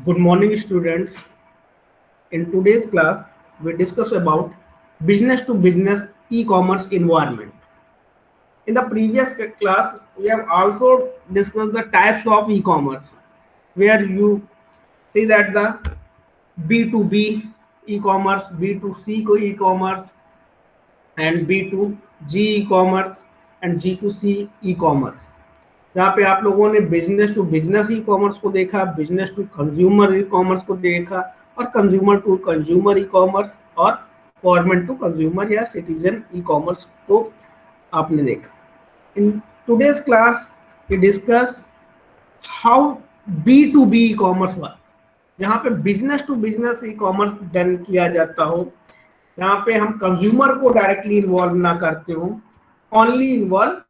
Good morning, students. In today's class, we discuss about business to business e-commerce environment. In the previous class, we have also discussed the types of e-commerce, where you see that the B2B e-commerce, B2C e-commerce, and B2G e-commerce and G2C e-commerce. जहाँ पे आप लोगों ने business to business e commerce को देखा, business to consumer e commerce को देखा और consumer to consumer e commerce और गवर्नमेंट टू कंज्यूमर या सिटीजन ई कॉमर्स को आपने देखा. In today's class we discuss how B2B e commerce work, जहाँ पे business to business e commerce done किया जाता हो, यहाँ पे हम कंज्यूमर को डायरेक्टली इन्वॉल्व ना करते हो, only involve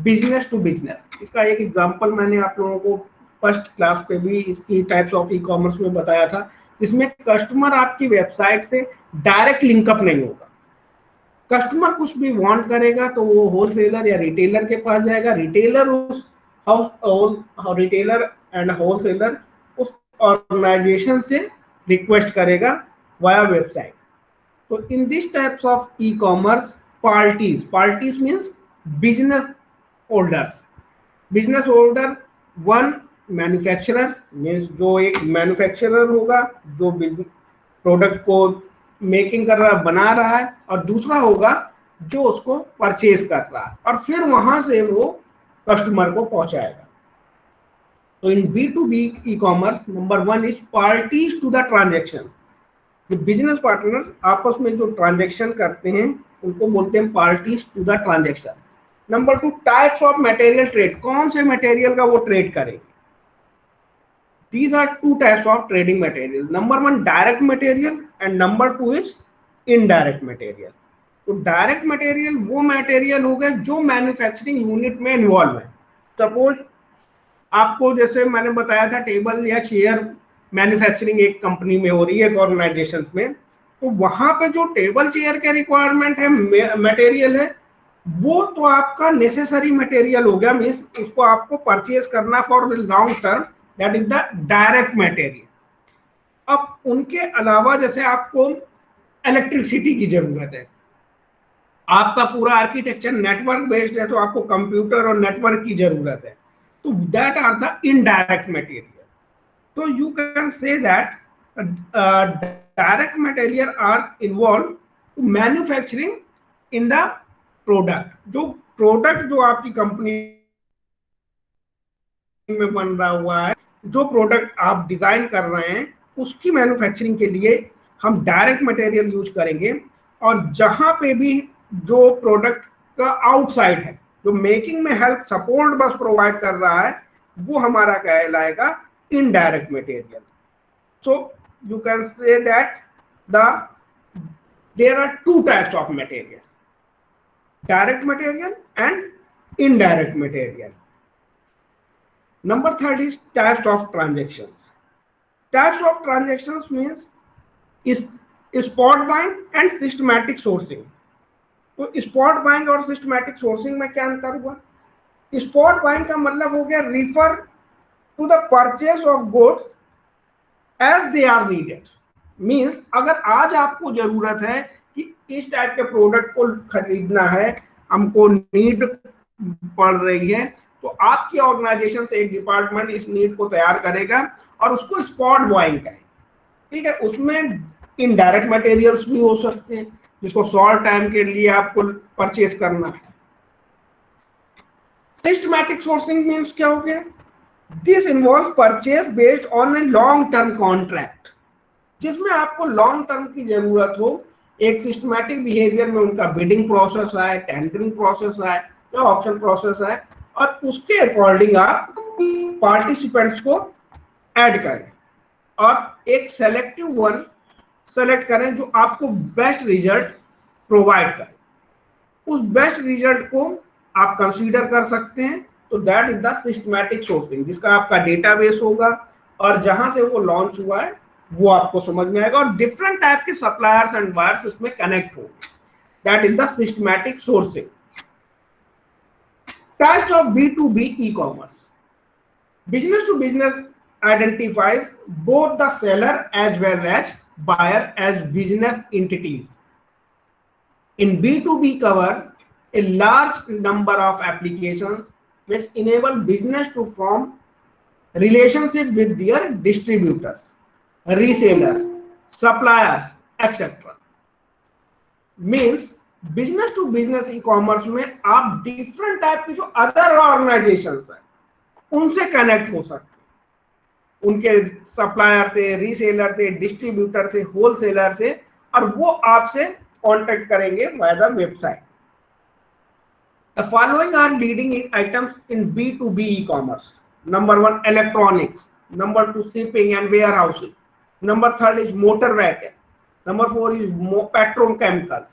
business to business. इसका एक एग्जांपल मैंने आप लोगों को फर्स्ट क्लास पे भी इसकी टाइप्स ऑफ ई कॉमर्स में बताया था, जिसमें कस्टमर आपकी वेबसाइट से डायरेक्ट लिंकअप नहीं होगा. कस्टमर कुछ भी वांट करेगा तो वो होलसेलर या रिटेलर के पास जाएगा, रिटेलर एंड होलसेलर उस ऑर्गेनाइजेशन से रिक्वेस्ट करेगा वाया वेबसाइट. तो in this types of e commerce parties means business holder one manufacturer means जो एक मैन्युफैक्चरर होगा जो प्रोडक्ट को मेकिंग कर रहा है, बना रहा है, और दूसरा होगा जो उसको परचेज कर रहा है और फिर वहां से वो कस्टमर को पहुंचाएगा. तो इन B2B e commerce number one is parties to the transaction. जो बिजनेस पार्टनर आपस में जो ट्रांजेक्शन करते हैं उनको बोलते हैं parties to the transaction. Number two, types of material trade. कौन से मटेरियल का वो ट्रेड करेंगे? These are two types of trading material. Number one, direct material, and number two is indirect material. तो डायरेक्ट मटेरियल वो material हो गए जो मैन्युफैक्चरिंग यूनिट में इन्वॉल्व है. सपोज आपको, जैसे मैंने बताया था, टेबल या चेयर मैन्युफैक्चरिंग एक कंपनी में हो रही है, एक ऑर्गेनाइजेशन में, तो वहां पे जो टेबल चेयर के रिक्वायरमेंट है, मटेरियल है, वो तो आपका नेसेसरी मटेरियल हो गया, मीन्स उसको आपको परचेज करना for long term, that is the direct material. अब उनके अलावा जैसे आपको इलेक्ट्रिसिटी की जरूरत है, आपका पूरा आर्किटेक्चर नेटवर्क बेस्ड है, तो आपको कंप्यूटर और नेटवर्क की जरूरत है, तो that are the indirect material. तो you can say that direct material are involve to manufacturing in the product. जो प्रोडक्ट जो आपकी कंपनी में बन रहा हुआ है, जो प्रोडक्ट आप डिजाइन कर रहे हैं, उसकी मैन्युफैक्चरिंग के लिए हम डायरेक्ट मटेरियल यूज करेंगे. और जहां पे भी जो प्रोडक्ट का आउटसाइड है, जो मेकिंग में हेल्प सपोर्ट बस प्रोवाइड कर रहा है, वो हमारा कहलाएगा indirect material. So you can say that there are two types of material, direct material and indirect material. Number third is types of transactions. Types of transactions means is spot buying and systematic sourcing. तो spot buying और systematic sourcing में क्या अंतर हुआ? Spot buying का मतलब हो गया refer to the purchase of goods as they are needed. Means अगर आज आपको जरूरत है कि इस टाइप के प्रोडक्ट को खरीदना है, हमको नीड पड़ रही है, तो आपकी ऑर्गेनाइजेशन से एक डिपार्टमेंट इस नीड को तैयार करेगा और उसको स्पॉट बाइंग करेगा. ठीक है, उसमें इनडायरेक्ट मटेरियल्स भी हो सकते हैं जिसको शॉर्ट टाइम के लिए आपको परचेज करना है. सिस्टमैटिक सोर्सिंग मींस क्या हो गया? This involve purchase based on a long term contract, जिसमें आपको लॉन्ग टर्म की जरूरत हो. एक सिस्टमैटिक बिहेवियर में उनका बिडिंग प्रोसेस है, टेंडरिंग प्रोसेस है या ऑप्शन प्रोसेस है, और उसके अकॉर्डिंग आप पार्टिसिपेंट्स को ऐड करें और एक सेलेक्टिव वन सेलेक्ट करें जो आपको बेस्ट रिजल्ट प्रोवाइड करे. उस बेस्ट रिजल्ट को आप कंसीडर कर सकते हैं. तो that is the systematic sourcing, जिसका आपका डेटाबेस होगा और जहां से वो लॉन्च हुआ है वो आपको समझ में आएगा, और डिफरेंट टाइप के सप्लायर्स एंड बायर्स उसमें कनेक्ट होंगे. That is the systematic sourcing. Types of B2B e commerce. Business to business identifies both the seller as well as buyer as business entities. In B2B cover a large number of applications which enable business to form relationship with their distributors, resellers, suppliers, etc. Means business to business e commerce में आप different type की जो other organisations है उनसे connect हो सकते हैं, उनके सप्लायर से, रीसेलर से, डिस्ट्रीब्यूटर से, होलसेलर से, और वो आपसे कांटेक्ट करेंगे via the website. The following are leading items in B2B e-commerce. Number 1, electronics. Number 2, shipping and warehousing. Number 3 is motor vehicle. Number 4 is petrochemicals,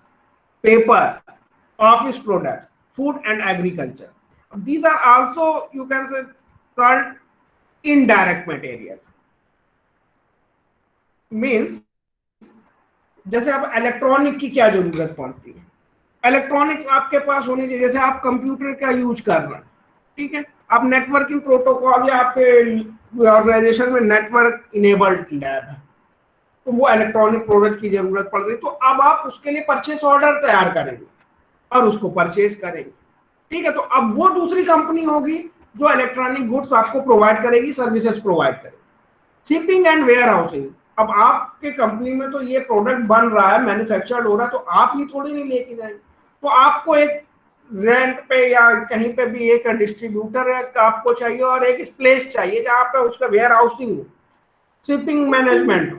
paper, office products, food and agriculture. These are also, you can say, called indirect material. Means जैसे आप electronic की क्या जरूरत पड़ती है, electronics आपके पास होनी चाहिए. जैसे आप कंप्यूटर का यूज कर रहे हैं, ठीक है, आप नेटवर्किंग प्रोटोकॉल या आपके ऑर्गेनाइजेशन में नेटवर्क इनेबल्ड लैब है, तो वो इलेक्ट्रॉनिक प्रोडक्ट की जरूरत पड़ रही, तो अब आप उसके लिए परचेस ऑर्डर तैयार करेंगे और उसको परचेस करेंगे. ठीक है, तो अब वो दूसरी कंपनी होगी जो इलेक्ट्रॉनिक गुड्स आपको प्रोवाइड करेगी, सर्विसेज प्रोवाइड करेगी. शिपिंग एंड वेयर हाउसिंग, अब आपके कंपनी में तो ये प्रोडक्ट बन रहा है, मैन्युफैक्चर्ड हो रहा है, तो आप ही थोड़ी नहीं लेके जाएंगे, तो आपको एक रेंट पे या कहीं पे भी एक डिस्ट्रीब्यूटर आपको चाहिए और एक प्लेस चाहिए जहाँ पे उसका वेयर हाउसिंग हो, शिपिंग मैनेजमेंट हो.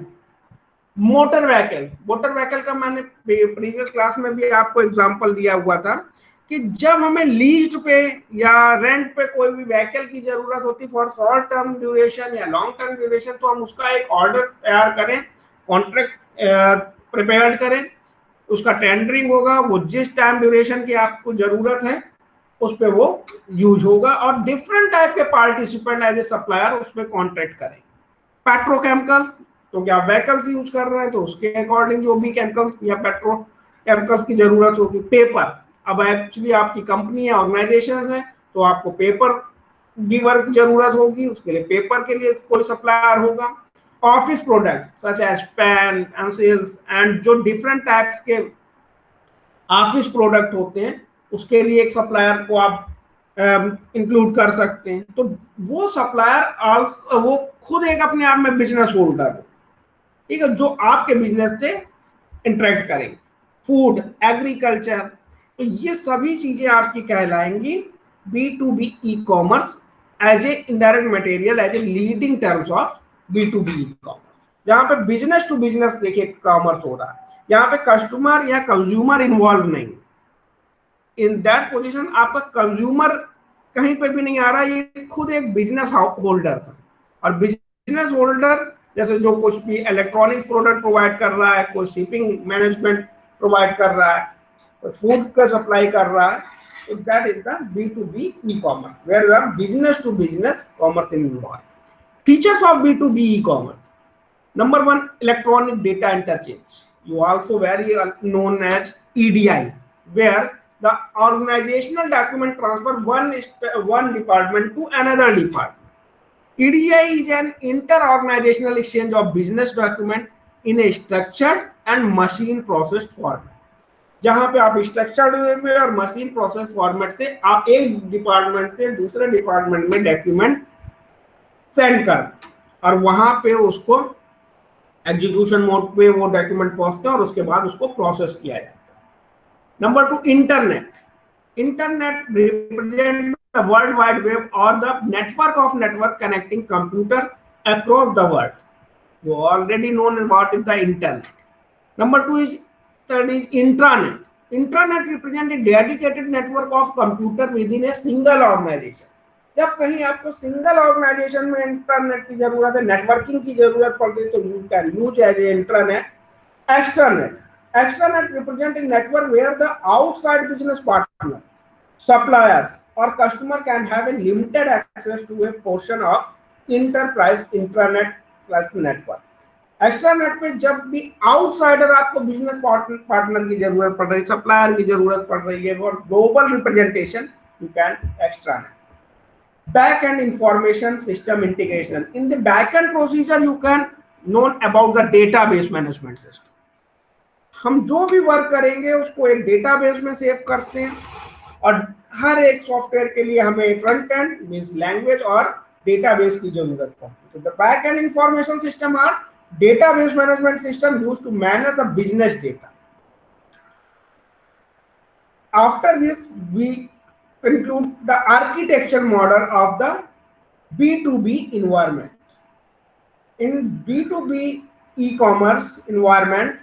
मोटर व्हीकल का मैंने प्रीवियस क्लास में भी आपको एग्जांपल दिया हुआ था कि जब हमें लीज पे या रेंट पे कोई भी व्हीकल की जरूरत होती फॉर शॉर्ट टर्म ड्यूरेशन या लॉन्ग टर्म ड्यूरेशन, तो हम उसका एक ऑर्डर तैयार करें, कॉन्ट्रैक्ट प्रिपेयर करें, उसका टेंडरिंग होगा, वो जिस टाइम ड्यूरेशन की आपको जरूरत है उस पर वो यूज होगा, और डिफरेंट टाइप के पार्टिसिपेंट एज ए सप्लायर उसमें कॉन्ट्रैक्ट करें. पेट्रोकेमिकल्स, तो क्या व्हीकल्स यूज कर रहे हैं तो उसके अकॉर्डिंग जो भी केमिकल्स या पेट्रोकेमिकल्स की जरूरत होगी. पेपर, अब एक्चुअली आपकी कंपनी है, ऑर्गेनाइजेशन है, तो आपको पेपर गिवर की जरूरत होगी, उसके लिए पेपर के लिए कोई सप्लायर होगा. Office product such as pen, pencils and जो डिफरेंट टाइप्स के ऑफिस प्रोडक्ट होते हैं उसके लिए एक सप्लायर को आप इंक्लूड कर सकते हैं. तो वो सप्लायर वो खुद एक अपने आप में बिजनेस होल्डर है, ठीक है, जो आपके बिजनेस से इंटरेक्ट करेंगे. फूड, एग्रीकल्चर, तो ये सभी चीजें आपकी कहलाएंगी B2B e-commerce as a indirect material, as a leading terms of B2B e-commerce, जहां पे बिजनेस टू बिजनेस देखिए कॉमर्स हो रहा है, यहाँ पे कस्टमर या कंज्यूमर इन्वॉल्व नहीं. इन दैट पोजीशन आपका कंज्यूमर कहीं पे भी नहीं आ रहा, ये खुद एक बिजनेस होल्डर है. और बिजनेस होल्डर जैसे जो कुछ भी इलेक्ट्रॉनिक्स प्रोडक्ट प्रोवाइड कर रहा है, कोई शिपिंग मैनेजमेंट प्रोवाइड कर रहा है, कोई फूड का सप्लाई कर रहा है, तो that is the B2B e-commerce where the business to business commerce involve. Features of B2B e-commerce. Number 1, electronic data interchange. You also very known as EDI, where the organizational document transfer one department to another department. EDI is an inter-organizational exchange of business document in a structured and machine processed format. जहां पे आप structured way में और machine process format से आप एक department से दूसरे डिपार्टमेंट में डॉक्यूमेंट सेंड कर और वहां पे उसको एग्जीक्यूशन मोड पे वो डॉक्यूमेंट पहुंचते हैं और उसके बाद उसको प्रोसेस किया जाता है. Number 2, internet. Internet represent the world wide web और the network of network connecting computers across the world. You already known what is the internet. Number 2 is third is intranet. Intranet represent a dedicated network of computer within a single organization. जब कहीं आपको single organisation में internet की जरूरत है, networking की जरूरत पड़ती है, तो you can use as a internet. Extranet represent a network where the outside business partner, suppliers और customer can have a limited access to a portion of enterprise internet network. Extranet में जब भी outsider आपको business partner की जरूरत पड़ रही है, सप्लायर की जरूरत पड़ रही है और global representation, you can extranet. back-end information system integration. In the back-end procedure, you can know about the database management system. हम जो भी वर्क करेंगे उसको एक डेटाबेस में सेव करते हैं, और हर एक सॉफ्टवेयर के लिए हमें फ्रंट एंड मींस लैंग्वेज और डेटाबेस की जरूरत पड़ती है. तो the back end information system are database management system used to manage the business data. After this, we include the architecture model of the B2B environment. In B2B e-commerce environment,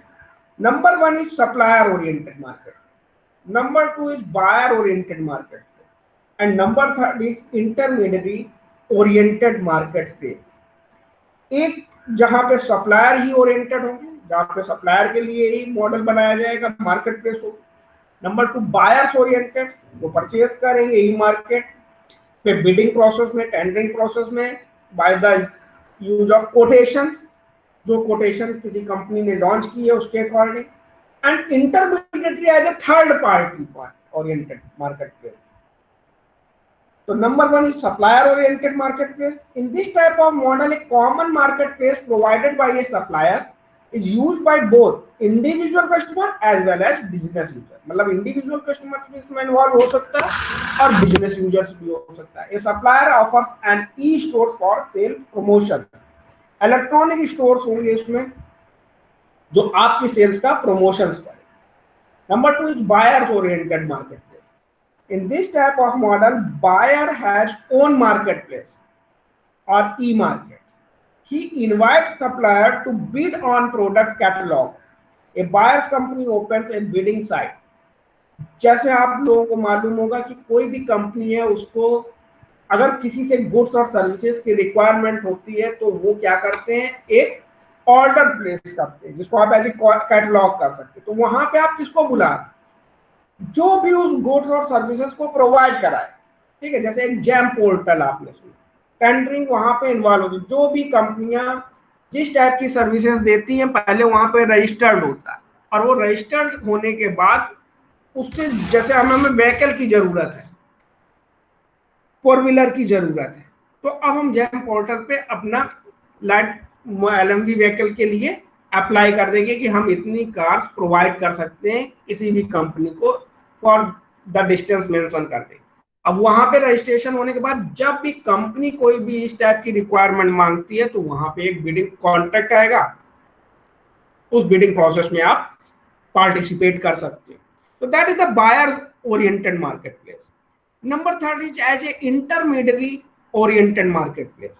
number one is supplier oriented market, number two is buyer oriented market, and number third is intermediary oriented marketplace. एक जहां पे supplier ही oriented होंगे, जहां पे supplier के लिए ही model बनाया जाएगा, मार्केट प्लेस होगा. नंबर टू बायर्स ओरिएंटेड, वो परचेज करेंगे ई मार्केट पे, बिडिंग प्रोसेस में, टेंडरिंग प्रोसेस में, by the use of quotations, जो कोटेशन किसी कंपनी ने लॉन्च की है उसके according. And intermediatory as a third party oriented market place. So number one is supplier oriented marketplace. In this type of model, a common marketplace provided by a supplier is used by both individual customer as well as business user. मतलब individual customers भी इसमें involve हो सकता है और business users भी हो सकता है. A supplier offers an e-stores for sale promotion. Electronic stores होंगे इसमें जो आपकी सेल्स का promotions करें. Number two is buyers oriented marketplace. In this type of model, buyer has own marketplace or e-market. He invites supplier to bid on products catalog. A buyer's company opens a bidding site. जैसे आप लोगों को मालूम होगा कि कोई भी company है, उसको अगर किसी से गुड्स और सर्विसेज की रिक्वायरमेंट होती है तो वो क्या करते हैं, एक ऑर्डर प्लेस करते हैं जिसको आप एज ए कैटलॉग कर सकते हैं. तो वहां पे आप किसको बुला, जो भी उस गुड्स और सर्विसेज को प्रोवाइड कराए. ठीक है, जैसे एक जैम पोर्टल आपने सुना, टेंडरिंग वहां पे इन्वॉल्व होती है. जो भी कंपनियां जिस टाइप की सर्विसेज देती हैं पहले वहां पे रजिस्टर्ड होता है, और वो रजिस्टर्ड होने के बाद उससे, जैसे हमें व्हीकल की जरूरत है, 4 व्हीलर की जरूरत है, तो अब हम जैम पोर्टल पे अपना लाइट LMV व्हीकल के लिए अप्लाई कर देंगे कि हम इतनी कार्स प्रोवाइड कर सकते हैं किसी भी कंपनी को, फॉर द डिस्टेंस मेंशन कर देंगे. अब वहां पे रजिस्ट्रेशन होने के बाद जब भी कंपनी कोई भी इस टाइप की रिक्वायरमेंट मांगती है तो वहां पे एक बिडिंग कॉन्ट्रैक्ट आएगा, उस बिडिंग प्रोसेस में आप पार्टिसिपेट कर सकते हैं. तो that is the buyer oriented marketplace. Number third is as a intermediary oriented marketplace.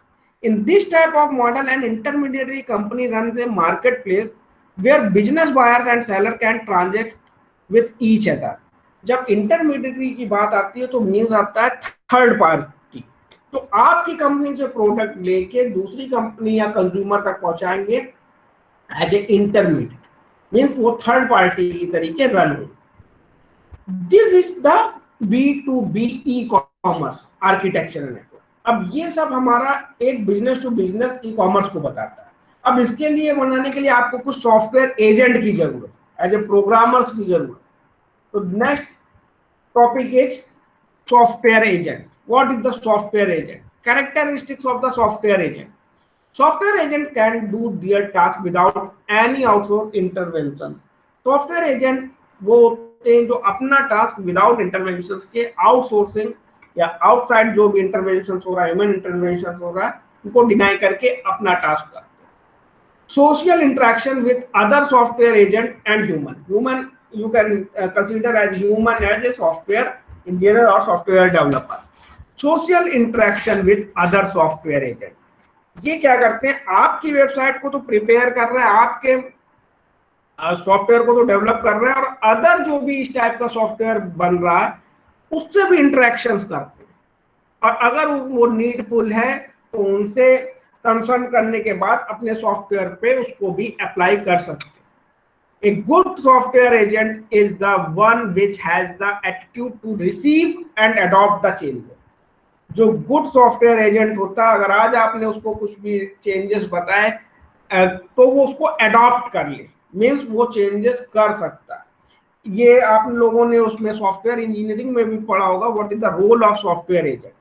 In this type of model, an intermediary company runs a marketplace where business buyers and seller can transact with each other. जब intermediary की बात आती है तो means आता है third party. तो आपकी कंपनी से प्रोडक्ट लेके दूसरी कंपनी या कंज्यूमर तक पहुंचाएंगे एज ए इंटरमीडिएट, मीन्स वो थर्ड पार्टी की तरीके रन हो. This is the B2B e-commerce architecture network. अब ये सब हमारा एक business to business e commerce को बताता है. अब इसके लिए बनाने के लिए आपको कुछ सॉफ्टवेयर एजेंट की जरूरत है, एज ए प्रोग्रामर्स की जरूरत. तो next topic is software agent. What is the software agent? Characteristics of the software agent. Software agent can do their task without any outsource intervention. Software agent वो होते हैं जो अपना टास्क विदाउट इंटरवेंशन के, outsourcing या outside जो भी intervention हो रहा है, ह्यूमन इंटरवेंशन हो रहा है, उनको डिनाई करके अपना टास्क करते हैं. Social interaction with other software agent and human you can consider as human as a software engineer और software developer. Social interaction with other software agent, ये क्या करते हैं, आपकी वेबसाइट को तो प्रिपेयर कर रहे हैं, आपके सॉफ्टवेयर को तो डेवलप कर रहे हैं, और अदर जो भी इस टाइप का सॉफ्टवेयर बन रहा है उससे भी इंटरेक्शंस करते हैं, और अगर वो नीडफुल है तो उनसे कंसर्न करने के बाद अपने सॉफ्टवेयर पे उसको भी अप्लाई कर सकते हैं. A good software agent is the one which has the attitude to receive and adopt the changes. जो गुड सॉफ्टवेयर एजेंट होता है, अगर आज आपने उसको कुछ भी चेंजेस बताए तो वो उसको अडॉप्ट कर ले, मीन्स वो चेंजेस कर सकता है. ये आप लोगों ने उसमें सॉफ्टवेयर इंजीनियरिंग में भी पढ़ा होगा, what is the role of software agent.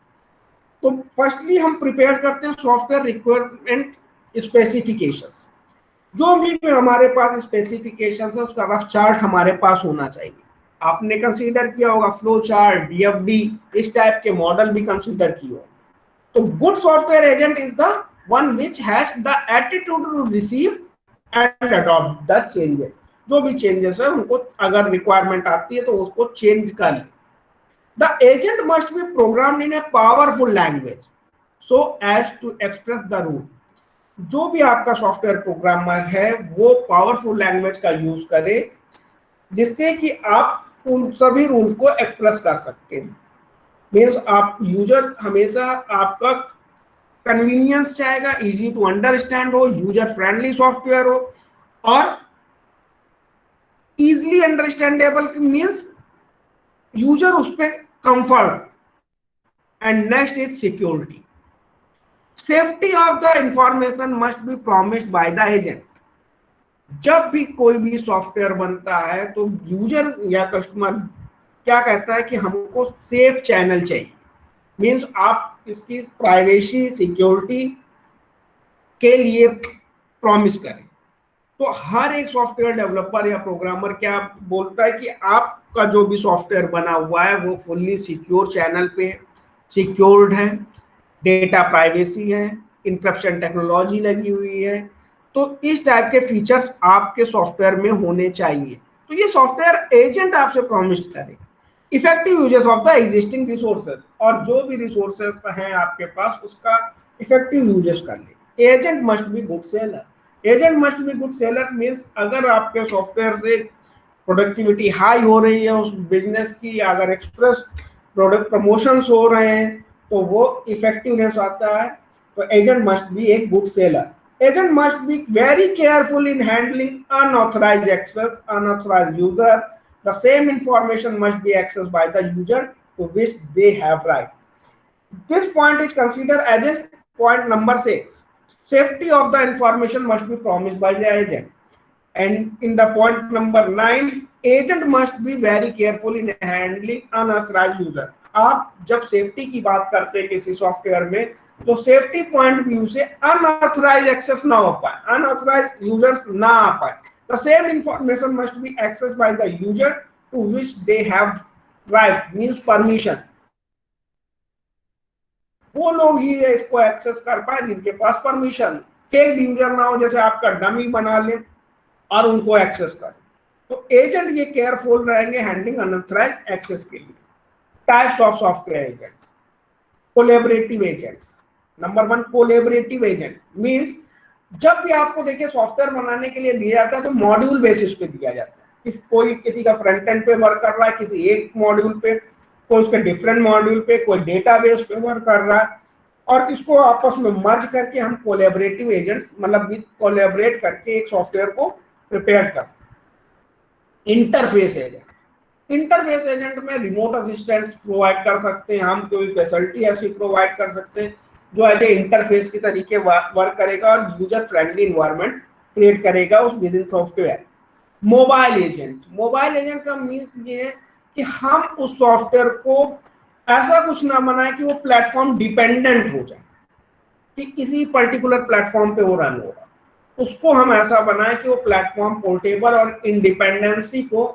तो फर्स्टली हम प्रिपेयर करते हैं सॉफ्टवेयर रिक्वायरमेंट स्पेसिफिकेशंस। जो भी हमारे पास स्पेसिफिकेशंस है उसका रफ चार्ट हमारे पास होना चाहिए। आपने कंसीडर किया होगा फ्लो चार्ट, डीएफडी, इस टाइप के मॉडल भी कंसीडर किए होंगे। तो good software agent is the one which has the attitude to receive and adopt the changes. जो भी चेंजेस है उनको अगर रिक्वायरमेंट आती है तो उसको चेंज कर ले। The agent must be programmed in a powerful language so as to express the rule। जो भी आपका सॉफ्टवेयर प्रोग्रामर है वो पावरफुल लैंग्वेज का यूज करे जिससे कि आप उन सभी रूल को एक्सप्रेस कर सकते हैं। मीन्स आप यूजर हमेशा आपका कन्वीनियंस चाहेगा, इजी टू अंडरस्टैंड हो, यूजर फ्रेंडली सॉफ्टवेयर हो और इजीली अंडरस्टैंडेबल मीन्स यूजर उस पर comfort. And next is security. Safety of the information must B promised by the agent. जब भी कोई भी सॉफ्टवेयर बनता है तो यूजर या कस्टमर क्या कहता है कि हमको सेफ चैनल चाहिए। मीन्स आप इसकी प्राइवेसी सिक्योरिटी के लिए प्रॉमिस करें। तो हर एक सॉफ्टवेयर डेवलपर या प्रोग्रामर क्या बोलता है कि आपका जो भी सॉफ्टवेयर बना हुआ है वो फुल्ली सिक्योर चैनल पे सिक्योर्ड है, डेटा प्राइवेसी है, इंक्रिप्शन टेक्नोलॉजी लगी हुई है। तो इस टाइप के फीचर्स आपके सॉफ्टवेयर में होने चाहिए। तो ये सॉफ्टवेयर एजेंट आपसे प्रॉमिस करे। Effective uses of the existing resources, और जो भी रिसोर्सेज हैं आपके पास उसका इफेक्टिव यूजेस कर ले। Agent must be good seller. Agent must be good seller means अगर आपके सॉफ्टवेयर से प्रोडक्टिविटी हाई हो रही है उस बिजनेस की, अगर एक्सप्रेस प्रोडक्ट प्रमोशंस हो रहे हैं तो वो इफेक्टिवनेस आता है। तो agent must be a good seller. Agent must be very careful in handling unauthorized access, unauthorized user. The same information must be accessed by the user to which they have right. This point is considered as a point number 6. Safety of the information must be promised by the agent. And in the point number 9, agent must be very careful in handling unauthorized user. आप जब safety की बात करते हैं किसी software में तो safety point view से अनऑथराइज एक्सेस ना हो पाए, अनऑथराइज यूजर्स ना आ पाए। The same information must be access by the user to which they have right means permission. वो लोग ही इसको एक्सेस कर पाए जिनके पास परमिशन, फेक यूजर ना हो जैसे आपका डमी बना ले और उनको एक्सेस करें। तो एजेंट ये केयरफुल रहेंगे हैंडलिंग अनऑथराइज एक्सेस के लिए। Types of software agents. Collaborative agents. Number 1 collaborative agent means जब भी आपको देखिए सॉफ्टवेयर बनाने के लिए दिया जाता है तो मॉड्यूल बेसिस पे दिया जाता है। कोई किसी का फ्रंट एंड पे वर्क कर रहा है, किसी एक मॉड्यूल पे, कोई उसके डिफरेंट मॉड्यूल पे, कोई डेटाबेस पे वर्क कर रहा है और इसको आपस में मर्ज करके हम कोलैबोरेटिव एजेंट्स मतलब कोलैबोरेट करके एक सॉफ्टवेयर को प्रिपेयर करते हैं। Interface agent. इंटरफेस एजेंट में रिमोट असिस्टेंट्स प्रोवाइड कर सकते हैं हम, कोई फैसिलिटी ऐसी प्रोवाइड कर सकते हैं जो एज ए इंटरफेस के तरीके वर्क करेगा और यूजर फ्रेंडली इन्वायरमेंट क्रिएट करेगा उस with in software. Mobile agent. Mobile agent का मीन्स ये है कि हम उस सॉफ्टवेयर को ऐसा कुछ ना बनाए कि वो प्लेटफॉर्म डिपेंडेंट हो जाए कि किसी पर्टिकुलर प्लेटफॉर्म पे वो रन होगा। उसको हम ऐसा बनाए कि वो प्लेटफॉर्म पोर्टेबल और इंडिपेंडेंसी को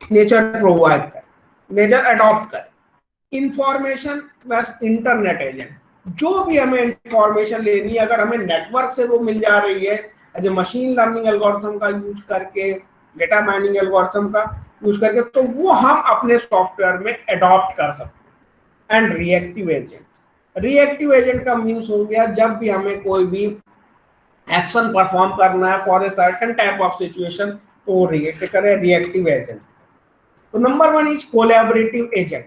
नेचर प्रोवाइड करे, नेचर अडॉप्ट करे। Information plus internet agent. जो भी हमें इंफॉर्मेशन लेनी है अगर हमें नेटवर्क से वो मिल जा रही है as a machine learning algorithm का यूज करके, डेटा माइनिंग एल्गोरिथम का यूज करके, तो वो हम अपने सॉफ्टवेयर में अडॉप्ट कर सकते हैं। And reactive agent. Reactive agent का मीन्स हो गया जब भी हमें कोई भी एक्शन परफॉर्म करना है for a certain type of situation तो वो रिएक्ट करे, रिएक्टिव एजेंट। तो number 1 is collaborative agent.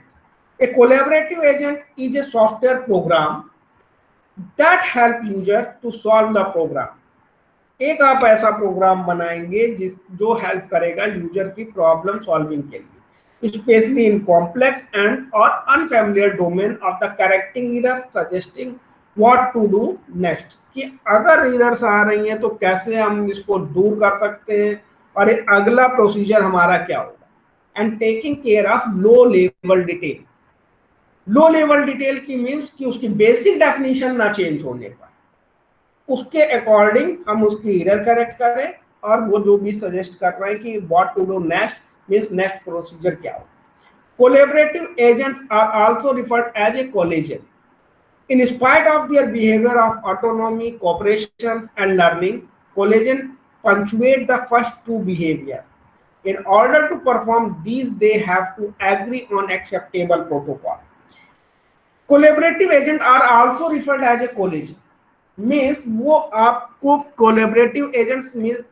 A collaborative agent is a software program that help user to solve the program. एक आप ऐसा प्रोग्राम बनाएंगे जो हेल्प करेगा यूजर की प्रॉब्लम सॉल्विंग के लिए, स्पेशली इन कॉम्प्लेक्स एंड और unfamiliar domain of the correcting error, suggesting what to do next. कि अगर एरर्स आ रही हैं तो कैसे हम इसको दूर कर सकते हैं और अगला प्रोसीजर हमारा क्या होगा। And taking care of low level detail. Low level detail की मीन्स कि उसकी बेसिक डेफिनेशन ना चेंज होने पाए, उसके अकॉर्डिंग हम उसकी एरर करेक्ट करें और वो जो भी सजेस्ट कर रहे हैं कि what to do next means next procedure क्या हो। Collaborative agents are also referred as a collision. In spite of their behavior of autonomy, cooperation, and learning, collision punctuate the first two behavior. In order to perform these, they have to agree on acceptable protocol. Collaborative agents are also referred as a collision. Means वो आपको collaborative agents means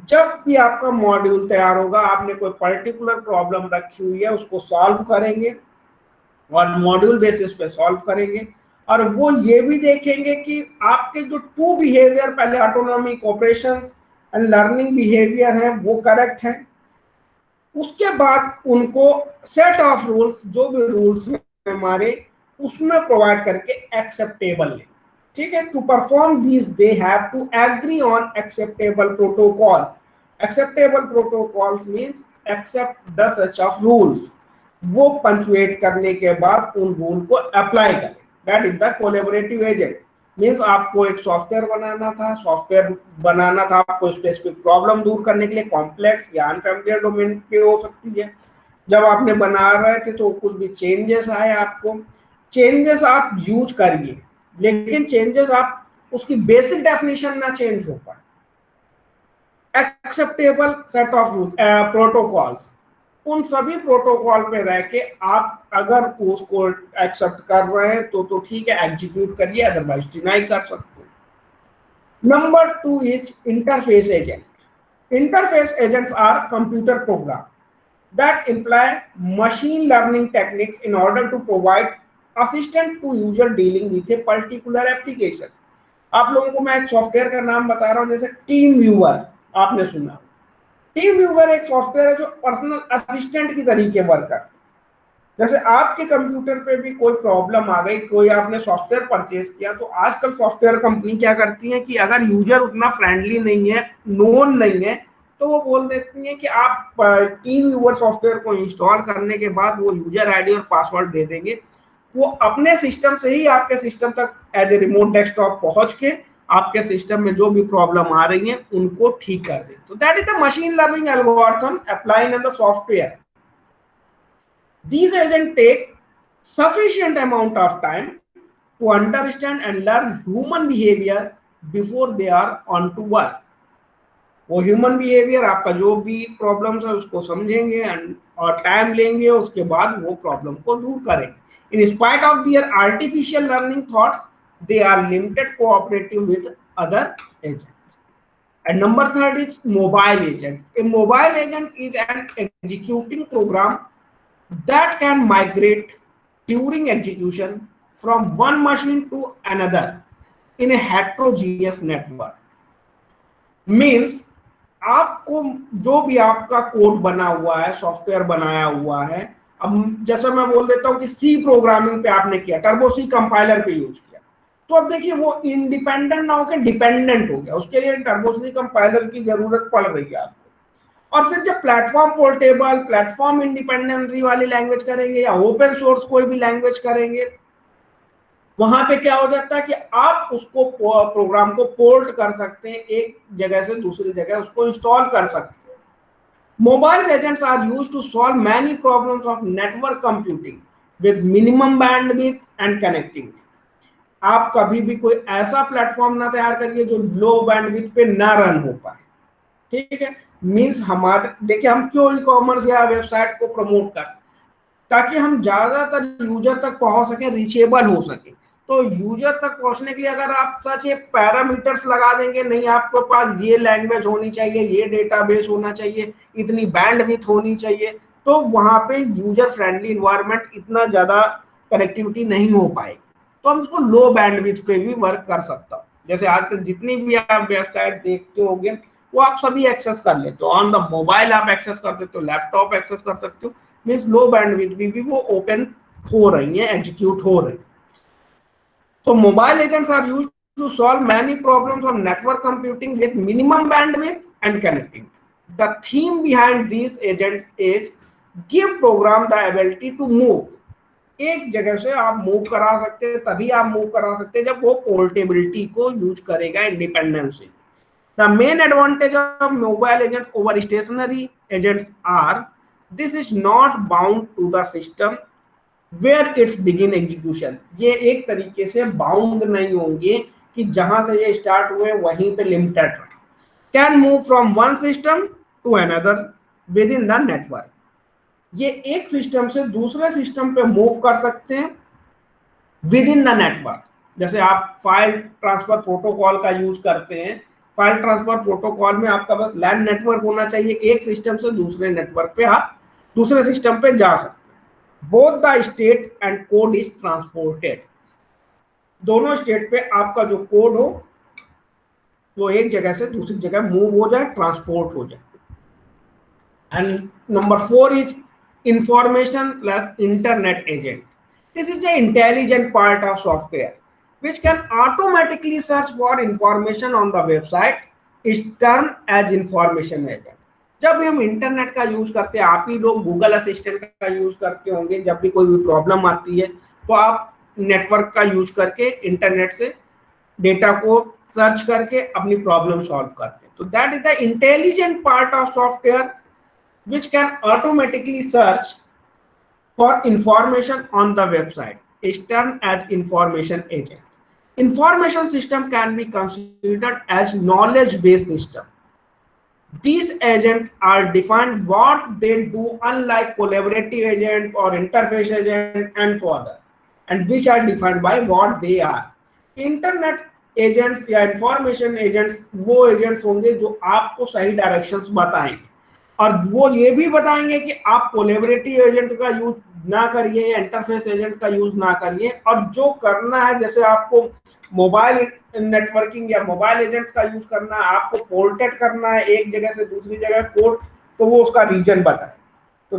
जब भी आपका module तैयार होगा, आपने कोई particular problem रखी हुई है, उसको सॉल्व करेंगे और मॉड्यूल बेसिस पे सॉल्व करेंगे, और वो ये भी देखेंगे कि आपके जो टू बिहेवियर पहले autonomy cooperation and learning behaviour है वो करेक्ट है। उसके बाद उनको सेट ऑफ रूल्स, जो भी रूल्स हैं हमारे, उसमें प्रोवाइड करके एक्सेप्टेबल है। ठीक है, to perform this they have to agree on acceptable protocol. Acceptable protocols means accept the such of rules, वो पंचुएट करने के बाद उन रूल को अप्लाई करें। That is the collaborative agent. Means आपको एक सॉफ्टवेयर बनाना था, आपको स्पेसिफिक प्रॉब्लम दूर करने के लिए, कॉम्प्लेक्स या अनफैमिलियर डोमेन पे हो सकती है। जब आपने बना रहे थे तो कुछ भी चेंजेस आए, आपको चेंजेस आप यूज करिए, लेकिन चेंजेस आप उसकी बेसिक डेफिनेशन ना चेंज हो पाए। Acceptable set of rules protocols, उन सभी प्रोटोकॉल पे रह के आप अगर उसको एक्सेप्ट कर रहे हैं तो ठीक है, एग्जीक्यूट करिए, अदरवाइज डिनाई कर सकते हैं। Number 2 is interface agent. Interface agents are computer program that imply machine learning techniques in order to provide assistance to user dealing with a particular application. आप लोगों को मैं एक सॉफ्टवेयर का नाम बता रहा हूं, जैसे टीम व्यूअर आपने सुना। टीम व्यूअर एक सॉफ्टवेयर है जो पर्सनल असिस्टेंट की तरीके वर्क करता है। जैसे आपके कंप्यूटर पे भी कोई प्रॉब्लम आ गई, कोई आपने सॉफ्टवेयर परचेज किया, तो आजकल सॉफ्टवेयर कंपनी क्या करती है कि अगर यूजर उतना फ्रेंडली नहीं है, नोन नहीं है, तो वो बोल देती है कि आप टीम व्यूअर सॉफ्टवेयर को इंस्टॉल करने के बाद वो यूजर आईडी और पासवर्ड दे देंगे, वो अपने सिस्टम से ही आपके सिस्टम तक एज ए रिमोट डेस्कटॉप पहुंच के आपके सिस्टम में जो भी प्रॉब्लम आ रही है उनको ठीक कर दे। तो that is the machine learning algorithm applied in the software. These agents take sufficient amount of time to understand and learn human behavior before they are on to work. वो ह्यूमन बिहेवियर, आपका जो भी problems है उसको समझेंगे और time लेंगे, उसके बाद वो प्रॉब्लम को दूर करेंगे। In spite of their artificial learning thoughts, they are limited cooperating with other agents. And number 3 is mobile agents. A mobile agent is an executing program that can migrate during execution from one machine to another in a heterogeneous network. Means आपको जो भी आपका code बना हुआ है, software बनाया हुआ है, अब जैसे मैं बोल देता हूँ कि सी प्रोग्रामिंग पे आपने किया, टर्बो सी कंपाइलर पे यूज किया, तो अब देखिए वो इंडिपेंडेंट ना होकर डिपेंडेंट हो गया, उसके लिए टर्बो सी कंपाइलर की जरूरत पड़ रही है आपको। और फिर जब प्लेटफॉर्म पोर्टेबल, प्लेटफॉर्म इंडिपेंडेंसी वाली लैंग्वेज करेंगे या ओपन सोर्स कोई भी लैंग्वेज करेंगे, वहां पे क्या हो जाता है कि आप उसको प्रोग्राम को पोर्ट कर सकते हैं, एक जगह से दूसरी जगह उसको इंस्टॉल कर सकते हैं। Mobile agents are used to solve many problems of network computing with minimum bandwidth and connectivity. आप कभी भी कोई ऐसा प्लेटफॉर्म ना तैयार करिए जो लो बैंडविड्थ पे ना रन हो पाए। ठीक है, मींस हमारे देखिए हम क्यों ई कॉमर्स या वेबसाइट को प्रमोट कर, ताकि हम ज्यादातर यूजर तक पहुंच सके, रीचेबल हो सके। तो यूजर तक पहुंचने के लिए अगर आप सच ये पैरामीटर्स लगा देंगे, नहीं आपके पास ये लैंग्वेज होनी चाहिए, ये डेटाबेस होना चाहिए, इतनी बैंडविड्थ होनी चाहिए, तो वहां पे यूजर फ्रेंडली इन्वायरमेंट इतना ज्यादा कनेक्टिविटी नहीं हो पाएगी। तो हम इसको लो बैंडविड्थ पे भी वर्क कर सकता हूँ। जैसे आजकल जितनी भी आप वेबसाइट देखते होंगे वो आप सभी एक्सेस कर लेते हो, ऑन द मोबाइल आप एक्सेस कर सकते हो, लैपटॉप एक्सेस कर सकते हो, मींस लो बैंडविड्थ भी वो ओपन हो रही है, एग्जीक्यूट हो रही है। तो mobile agents are used to solve many problems of network computing with minimum bandwidth and connectivity. The theme behind these agents is give program the ability to move एक जगह से आप मूव करा सकते हैं, तभी आप मूव करा सकते हैं जब वो पोर्टेबिलिटी को यूज करेगा इंडिपेंडेंस से। The main advantage of mobile agents over stationary agents are this is not bound to the system where it's begin execution। ये एक तरीके से बाउंड नहीं होंगे कि जहां से ये स्टार्ट हुए वहीं पे लिमिटेड रहे। Can move from one system to another within the network. ये एक सिस्टम से दूसरे सिस्टम पे मूव कर सकते हैं विद इन द नेटवर्क। जैसे आप फाइल ट्रांसफर प्रोटोकॉल का यूज करते हैं, फाइल ट्रांसफर प्रोटोकॉल में आपका बस लैन नेटवर्क होना चाहिए, एक सिस्टम से दूसरे नेटवर्क पे आप दूसरे सिस्टम पे जा सकते हैं। Both the state and code is transported. दोनों स्टेट पे आपका जो कोड हो वो एक जगह से दूसरी जगह मूव हो जाए, ट्रांसपोर्ट हो जाए। And number 4 is information plus internet agent. This is an intelligent part of software which can automatically search for information on the website is termed as information agent। जब हम इंटरनेट का use करते हैं, आप ही लोग Google assistant का use करते होंगे, जब भी कोई भी प्रॉब्लम आती है तो आप नेटवर्क का यूज करके इंटरनेट से डेटा को सर्च करके अपनी प्रॉब्लम सॉल्व करते हैं। तो that is the intelligent part of software which can automatically search for information on the website is termed as information agent. Information system can be considered as knowledge based system. These agents are defined what they do unlike collaborative agent or interface agent and further, and which are defined by what they are. Internet agents या information agents वो agents होंगे जो आपको सही directions बताएंगे और वो ये भी बताएंगे कि आप कोलैबोरेटिव एजेंट का यूज ना करिए या इंटरफेस एजेंट का यूज ना करिए, और जो करना है जैसे आपको मोबाइल नेटवर्किंग या मोबाइल एजेंट्स का यूज करना है, आपको पोर्टेट करना है एक जगह से दूसरी जगह कोड, तो वो उसका रीजन बताए। तो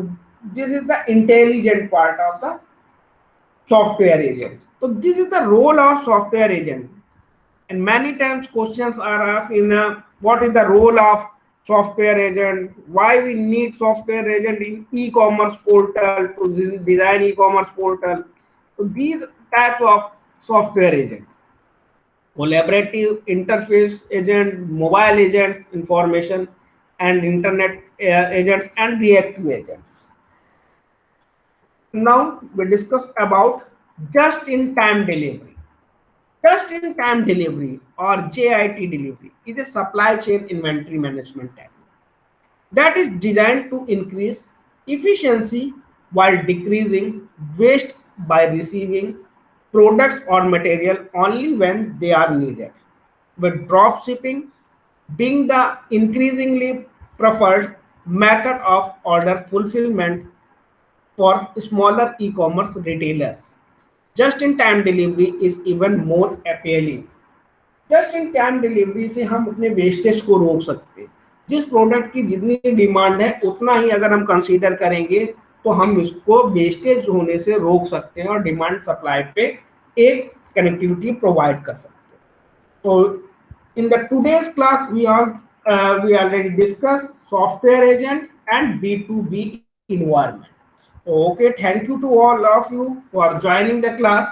this is the intelligent part of the software agent. तो this is the role of software agent, and many times questions are asked in what is the role of software agent, why we need software agent in e-commerce portal to design e-commerce portal. So these types of software agent: collaborative, interface agent, mobile agents, information and internet agents, and reactive agents. Now we discuss about just in time delivery. Just-in-time delivery or JIT delivery is a supply chain inventory management technique that is designed to increase efficiency while decreasing waste by receiving products or material only when they are needed, with drop shipping being the increasingly preferred method of order fulfillment for smaller e-commerce retailers. Just in time delivery is even more appealing. Just in time delivery से हम अपने wastage को रोक सकते हैं। जिस product की जितनी डिमांड है उतना ही अगर हम कंसीडर करेंगे तो हम इसको वेस्टेज होने से रोक सकते हैं और डिमांड सप्लाई पे एक कनेक्टिविटी प्रोवाइड कर सकते हैं। तो in the today's class we already discuss software agent and B2B environment. Okay, thank you to all of you for joining the class.